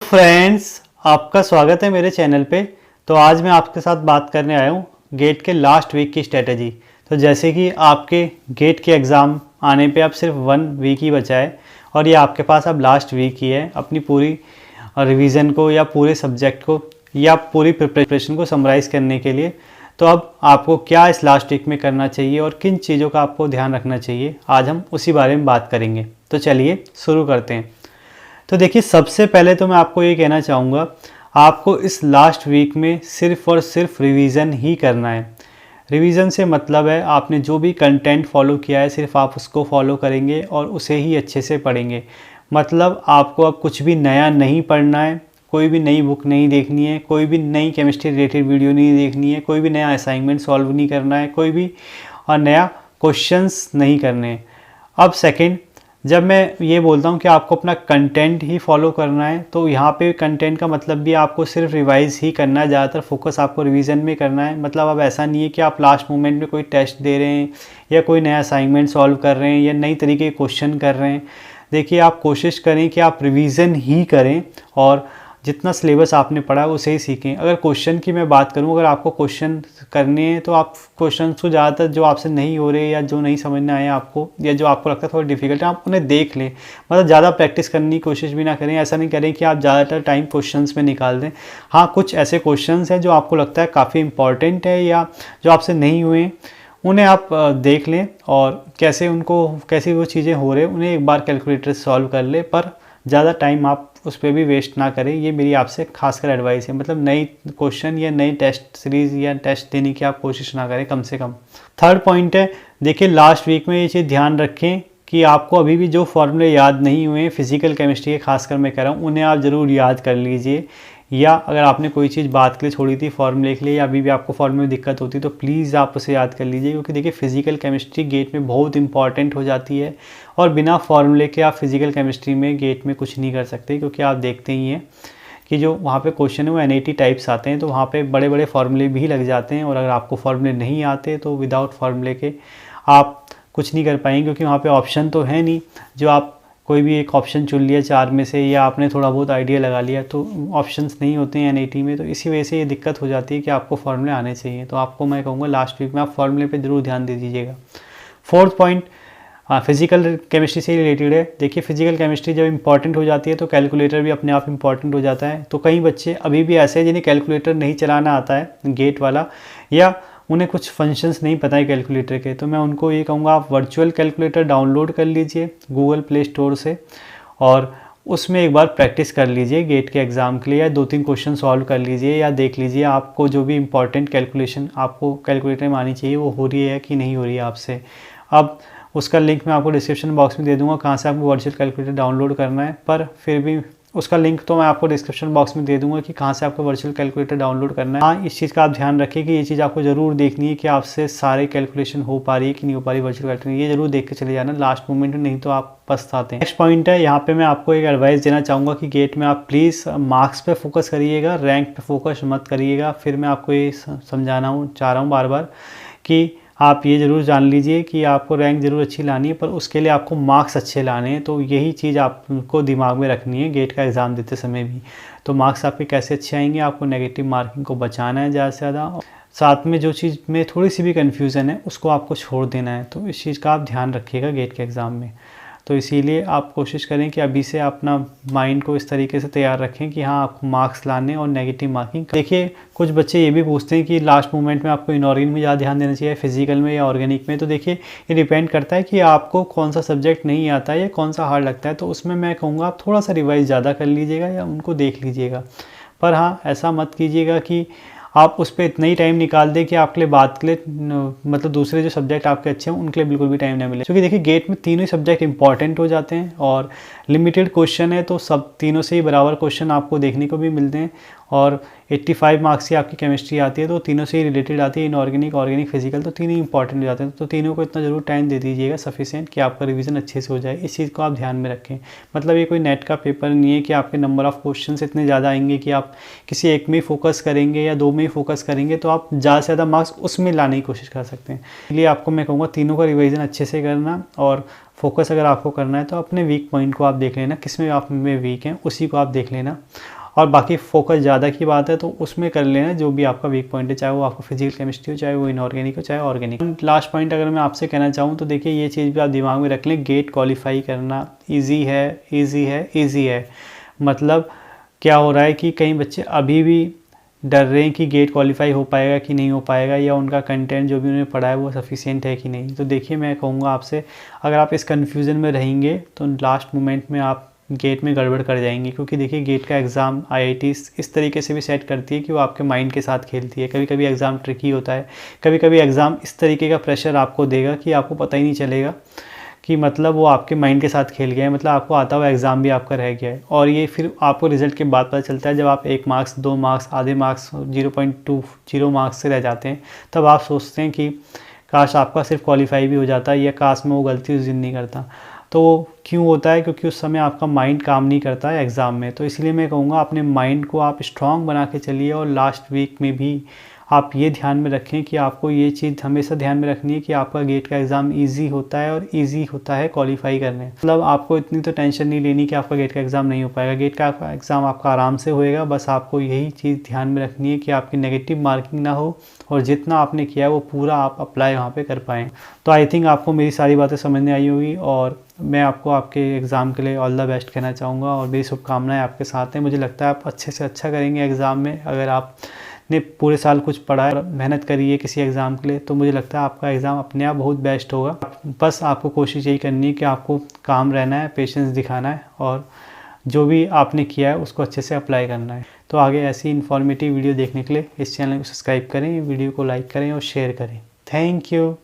Friends, आपका स्वागत है मेरे चैनल पे। तो आज मैं आपके साथ बात करने आया हूँ गेट के लास्ट वीक की स्ट्रेटजी। तो जैसे कि आपके गेट के एग्ज़ाम आने पे अब सिर्फ 1 वीक ही बचा है और ये आपके पास अब लास्ट वीक ही है अपनी पूरी रिवीजन को या पूरे सब्जेक्ट को या पूरी प्रिपरेशन को समराइज़ करने के लिए। तो अब आपको क्या इस लास्ट वीक में करना चाहिए और किन चीज़ों का आपको ध्यान रखना चाहिए, आज हम उसी बारे में बात करेंगे। तो चलिए शुरू करते हैं। तो देखिए, सबसे पहले तो मैं आपको ये कहना चाहूँगा, आपको इस लास्ट वीक में सिर्फ़ और सिर्फ रिवीजन ही करना है। रिवीजन से मतलब है आपने जो भी कंटेंट फॉलो किया है सिर्फ आप उसको फॉलो करेंगे और उसे ही अच्छे से पढ़ेंगे। मतलब आपको अब कुछ भी नया नहीं पढ़ना है, कोई भी नई बुक नहीं देखनी है, कोई भी नई केमिस्ट्री रिलेटेड वीडियो नहीं देखनी है, कोई भी नया असाइनमेंट सॉल्व नहीं करना है, कोई भी और नया क्वेश्चंस नहीं करने हैं। अब सेकंड, जब मैं ये बोलता हूँ कि आपको अपना कंटेंट ही फॉलो करना है, तो यहाँ पे कंटेंट का मतलब भी आपको सिर्फ रिवाइज़ ही करना है, ज़्यादातर फोकस आपको रिवीजन में करना है। मतलब अब ऐसा नहीं है कि आप लास्ट मोमेंट में कोई टेस्ट दे रहे हैं या कोई नया असाइनमेंट सॉल्व कर रहे हैं या नई तरीके के क्वेश्चन कर रहे हैं। देखिए, आप कोशिश करें कि आप रिवीजन ही करें और जितना सिलेबस आपने पढ़ा है उसे ही सीखें। अगर क्वेश्चन की मैं बात करूं, अगर आपको क्वेश्चन करने हैं तो आप क्वेश्चन को ज़्यादातर जो आपसे नहीं हो रहे या जो नहीं समझ में आए आपको या जो आपको लगता है थोड़ा डिफिकल्ट है, आप उन्हें देख लें। मतलब ज़्यादा प्रैक्टिस करने की कोशिश भी ना करें। ऐसा नहीं करें कि आप ज़्यादातर टाइम क्वेश्चंस में निकाल दें। हाँ, कुछ ऐसे क्वेश्चंस हैं जो आपको लगता है काफ़ी इंपॉर्टेंट है या जो आपसे नहीं हुए हैं, उन्हें आप देख लें और कैसे वो चीज़ें हो रहे हैं उन्हें एक बार कैलकुलेटर से सॉल्व कर ले। पर ज़्यादा टाइम आप उस पर भी वेस्ट ना करें, ये मेरी आपसे खासकर एडवाइस है। मतलब नई क्वेश्चन या नई टेस्ट सीरीज़ या टेस्ट देने की आप कोशिश ना करें कम से कम। थर्ड पॉइंट है, देखिए लास्ट वीक में ये चीज़ ध्यान रखें कि आपको अभी भी जो फॉर्मूले याद नहीं हुए फिजिकल केमिस्ट्री के, खासकर मैं कह रहा हूँ, उन्हें आप ज़रूर याद कर लीजिए। या अगर आपने कोई चीज़ बात के लिए छोड़ी थी फॉर्मूले के लिए या अभी भी आपको फॉर्मूले में दिक्कत होती है तो प्लीज़ आप उसे याद कर लीजिए, क्योंकि देखिए फिजिकल केमिस्ट्री गेट में बहुत इंपॉर्टेंट हो जाती है और बिना फॉर्मूले के आप फिजिकल केमिस्ट्री में गेट में कुछ नहीं कर सकते। क्योंकि आप देखते ही हैं कि जो वहाँ पे क्वेश्चन है वो NAT टाइप्स आते हैं, तो वहाँ पे बड़े बड़े फार्मूले भी लग जाते हैं और अगर आपको फार्मूले नहीं आते तो विदाउट फार्मूले के आप कुछ नहीं कर पाएंगे। क्योंकि वहाँ पे ऑप्शन तो है नहीं, जो आप कोई भी एक ऑप्शन चुन लिया 4 में से या आपने थोड़ा बहुत आइडिया लगा लिया, तो ऑप्शंस नहीं होते हैं NAT में। तो इसी वजह से ये दिक्कत हो जाती है कि आपको फार्मूले आने चाहिए। तो आपको मैं कहूँगा लास्ट वीक में आप फार्मूले पे ज़रूर ध्यान दे दीजिएगा। फोर्थ पॉइंट फिजिकल केमिस्ट्री से रिलेटेड है। देखिए, फिजिकल केमिस्ट्री जब इंपॉर्टेंट हो जाती है तो कैलकुलेटर भी अपने आप इंपॉर्टेंट हो जाता है। तो कई बच्चे अभी भी ऐसे हैं जिन्हें कैलकुलेटर नहीं चलाना आता है गेट वाला, या उन्हें कुछ फंक्शंस नहीं पता है कैलकुलेटर के। तो मैं उनको ये कहूँगा, आप वर्चुअल कैलकुलेटर डाउनलोड कर लीजिए गूगल प्ले स्टोर से और उसमें एक बार प्रैक्टिस कर लीजिए गेट के एग्ज़ाम के लिए, या 2-3 क्वेश्चन सॉल्व कर लीजिए या देख लीजिए आपको जो भी इंपॉर्टेंट कैलकुलेशन आपको कैलकुलेटर में आनी चाहिए वो हो रही है कि नहीं हो रही है आपसे। अब उसका लिंक मैं आपको डिस्क्रिप्शन बॉक्स में दे दूंगा कहाँ से आपको वर्चुअल कैलकुलेटर डाउनलोड करना है, पर फिर भी उसका लिंक तो मैं आपको डिस्क्रिप्शन बॉक्स में दे दूंगा कि कहाँ से आपको वर्चुअल कैलकुलेटर डाउनलोड करना है। हाँ, इस चीज़ का आप ध्यान रखें कि ये चीज़ आपको ज़रूर देखनी है कि आपसे सारे कैलकुलेशन हो पा रही है कि नहीं हो पा रही वर्चुअल कैलकुलेटर। ये ज़रूर देख के चले जाना लास्ट मोमेंट में, नहीं तो आप पछताते हैं। नेक्स्ट पॉइंट है, यहाँ पे मैं आपको एक एडवाइस देना चाहूँगा कि गेट में आप प्लीज़ मार्क्स पे फोकस करिएगा, रैंक पे फोकस मत करिएगा। फिर मैं आपको ये समझाना चाह रहा हूँ बार बार कि आप ये ज़रूर जान लीजिए कि आपको रैंक ज़रूर अच्छी लानी है, पर उसके लिए आपको मार्क्स अच्छे लाने हैं। तो यही चीज़ आपको दिमाग में रखनी है गेट का एग्ज़ाम देते समय भी। तो मार्क्स आपके कैसे अच्छे आएंगे, आपको नेगेटिव मार्किंग को बचाना है ज़्यादा से ज़्यादा। साथ में जो चीज़ में थोड़ी सी भी कन्फ्यूज़न है उसको आपको छोड़ देना है। तो इस चीज़ का आप ध्यान रखिएगा गेट के एग्ज़ाम में। तो इसीलिए आप कोशिश करें कि अभी से अपना माइंड को इस तरीके से तैयार रखें कि हाँ, आपको मार्क्स लाने और नेगेटिव मार्किंग। देखिए, कुछ बच्चे ये भी पूछते हैं कि लास्ट मोमेंट में आपको इनऑर्गेनिक में ज़्यादा ध्यान देना चाहिए, फिजिकल में या ऑर्गेनिक में। तो देखिए, ये डिपेंड करता है कि आपको कौन सा सब्जेक्ट नहीं आता है या कौन सा हार्ड लगता है। तो उसमें मैं कहूँगा आप थोड़ा सा रिवाइज ज़्यादा कर लीजिएगा या उनको देख लीजिएगा। पर हाँ, ऐसा मत कीजिएगा कि आप उस पर इतना ही टाइम निकाल दें कि आपके लिए बात के लिए मतलब दूसरे जो सब्जेक्ट आपके अच्छे हैं उनके लिए बिल्कुल भी टाइम ना मिले। क्योंकि देखिए, गेट में तीनों ही सब्जेक्ट इंपॉर्टेंट हो जाते हैं और लिमिटेड क्वेश्चन है, तो सब तीनों से ही बराबर क्वेश्चन आपको देखने को भी मिलते हैं। और 85 मार्क्स की आपकी केमिस्ट्री आती है तो तीनों से ही रिलेटेड आती है, इनऑर्गेनिक, ऑर्गेनिक, फिजिकल, तो तीनों इंपॉर्टेंट हो जाते हैं। तो तीनों को इतना ज़रूर टाइम दे दीजिएगा सफिशिएंट कि आपका रिवीजन अच्छे से हो जाए। इस चीज़ को आप ध्यान में रखें। मतलब ये कोई नेट का पेपर नहीं है कि आपके नंबर ऑफ़ क्वेश्चन इतने ज़्यादा आएंगे कि आप किसी एक में ही फोकस करेंगे या 2 में ही फोकस करेंगे तो आप ज़्यादा से ज़्यादा मार्क्स उसमें लाने की कोशिश कर सकते हैं। इसलिए आपको मैं कहूँगा तीनों का रिवीजन अच्छे से करना, और फोकस अगर आपको करना है तो अपने वीक पॉइंट को आप देख लेना, किस में आप में वीक हैं उसी को आप देख लेना। और बाकी फोकस ज़्यादा की बात है तो उसमें कर लेना जो भी आपका वीक पॉइंट है, चाहे वो आपका फिजिकल केमिस्ट्री हो, चाहे वो इनऑर्गेनिक हो, चाहे ऑर्गेनिक। लास्ट पॉइंट अगर मैं आपसे कहना चाहूँ तो देखिए ये चीज़ भी आप दिमाग में रख लें, गेट क्वालिफाई करना ईजी है, ईजी है, ईजी है। मतलब क्या हो रहा है कि कई बच्चे अभी भी डर रहे हैं कि गेट क्वालिफाई हो पाएगा कि नहीं हो पाएगा, या उनका कंटेंट जो भी उन्होंने पढ़ा है वो सफिशिएंट है कि नहीं। तो देखिए मैं कहूँगा आपसे, अगर आप इस कन्फ्यूज़न में रहेंगे तो लास्ट मोमेंट में आप गेट में गड़बड़ कर जाएंगे, क्योंकि देखिए गेट का एग्ज़ाम आईआईटी इस तरीके से भी सेट करती है कि वो आपके माइंड के साथ खेलती है। कभी कभी एग्ज़ाम ट्रिकी होता है, कभी कभी एग्ज़ाम इस तरीके का प्रेशर आपको देगा कि आपको पता ही नहीं चलेगा कि मतलब वो आपके माइंड के साथ खेल गया है, मतलब आपको आता हुआ एग्ज़ाम भी आपका रह गया है। और ये फिर आपको रिज़ल्ट के बाद पता चलता है, जब आप 1 मार्क्स 2 मार्क्स आधे मार्क्स 0.20 मार्क्स से रह जाते हैं, तब आप सोचते हैं कि काश आपका सिर्फ क्वालिफाई भी हो जाता, या काश मैं वो गलती उस दिन नहीं करता। तो क्यों होता है? क्योंकि उस समय आपका माइंड काम नहीं करता है एग्ज़ाम में। तो इसलिए मैं कहूँगा अपने माइंड को आप स्ट्रॉन्ग बना के चलिए, और लास्ट वीक में भी आप ये ध्यान में रखें कि आपको ये चीज़ हमेशा ध्यान में रखनी है कि आपका गेट का एग्ज़ाम इजी होता है, और इजी होता है क्वालिफाई करने। मतलब आपको इतनी तो टेंशन नहीं लेनी कि आपका गेट का एग्ज़ाम नहीं हो पाएगा। गेट का एग्ज़ाम आपका आराम से होएगा, बस आपको यही चीज़ ध्यान में रखनी है कि आपकी नेगेटिव मार्किंग ना हो, और जितना आपने किया है वो पूरा आप अप्लाई वहाँ पर कर पाएँ। तो आई थिंक आपको मेरी सारी बातें समझ में आई होगी, और मैं आपको आपके एग्ज़ाम के लिए ऑल द बेस्ट कहना चाहूँगा, और मेरी शुभकामनाएं आपके साथ हैं। मुझे लगता है आप अच्छे से अच्छा करेंगे एग्ज़ाम में। अगर आपने पूरे साल कुछ पढ़ा है, मेहनत करी है किसी एग्ज़ाम के लिए, तो मुझे लगता है आपका एग्ज़ाम अपने आप बहुत बेस्ट होगा। बस आपको कोशिश यही करनी है कि आपको काम रहना है, पेशेंस दिखाना है, और जो भी आपने किया है उसको अच्छे से अप्लाई करना है। तो आगे ऐसी इन्फॉर्मेटिव वीडियो देखने के लिए इस चैनल को सब्सक्राइब करें, वीडियो को लाइक करें और शेयर करें। Thank you.